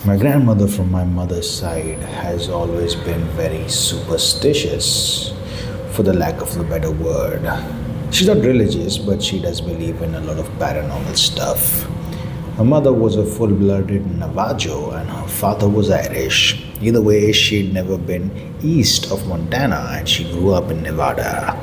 My grandmother from my mother's side has always been very superstitious, for the lack of a better word. She's not religious, but she does believe in a lot of paranormal stuff. Her mother was a full blooded Navajo and her father was Irish. Either way, she'd never been east of Montana and she grew up in Nevada.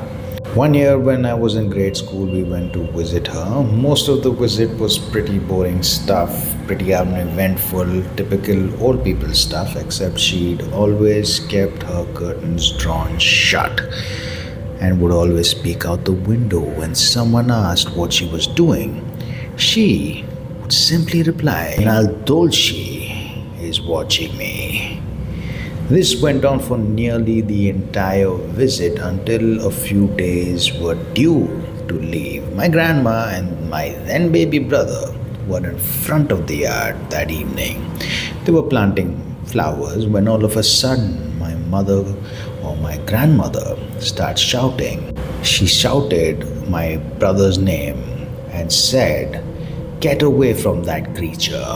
One year when I was in grade school, we went to visit her. Most of the visit was pretty boring stuff, pretty uneventful, typical old people stuff, except she'd always kept her curtains drawn shut and would always peek out the window when someone asked what she was doing. She would simply reply, "Al Dolce is watching me." This went on for nearly the entire visit until a few days were due to leave. My grandma and my then baby brother were in front of the yard that evening. They were planting flowers when all of a sudden my mother or my grandmother starts shouting. She shouted my brother's name and said, "Get away from that creature.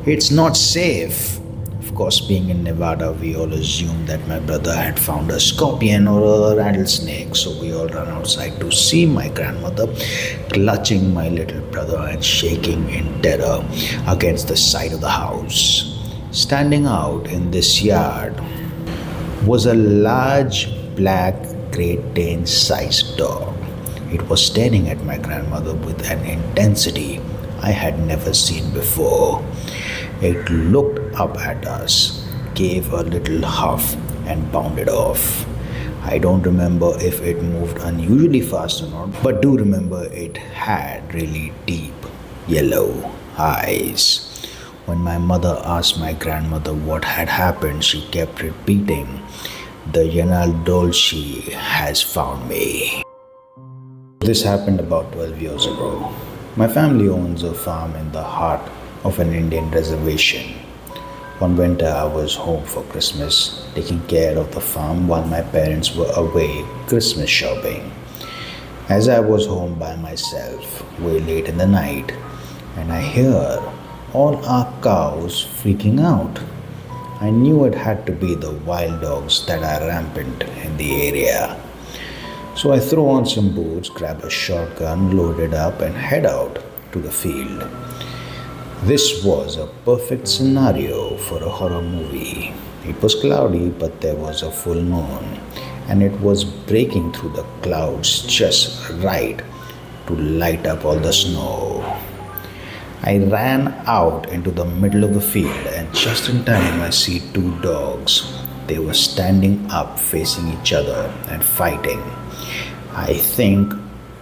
It's not safe." Of course, being in Nevada, we all assumed that my brother had found a scorpion or a rattlesnake, so we all ran outside to see my grandmother clutching my little brother and shaking in terror against the side of the house. Standing out in this yard was a large black Great Dane sized dog. It was staring at my grandmother with an intensity I had never seen before. It looked up at us, gave a little huff, and bounded off. I don't remember if it moved unusually fast or not, but do remember it had really deep yellow eyes. When my mother asked my grandmother what had happened, she kept repeating, "The Yanal Dolce has found me." This happened about 12 years ago. My family owns a farm in the heart of an Indian reservation. One winter, I was home for Christmas, taking care of the farm while my parents were away Christmas shopping. As I was home by myself, way late in the night, and I hear all our cows freaking out. I knew it had to be the wild dogs that are rampant in the area. So I throw on some boots, grab a shotgun, load it up, and head out to the field. This was a perfect scenario for a horror movie. It was cloudy, but there was a full moon, and it was breaking through the clouds just right to light up all the snow. I ran out into the middle of the field, and just in time I see two dogs. They were standing up facing each other and fighting. I think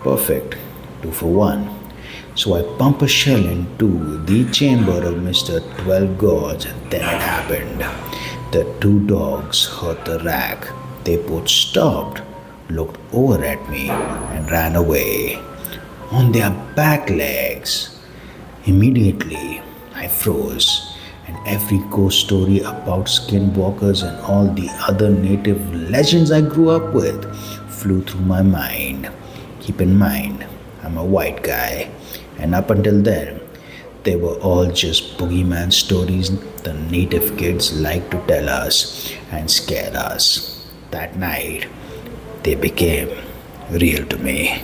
perfect, 2 for 1. So I pump a shell into the chamber of Mr. 12 Gods, and then it happened. The two dogs heard the rack. They both stopped, looked over at me, and ran away on their back legs. Immediately, I froze, and every ghost story about skinwalkers and all the other native legends I grew up with flew through my mind. Keep in mind, I'm a white guy, and up until then, they were all just boogeyman stories the native kids liked to tell us and scare us. That night, they became real to me.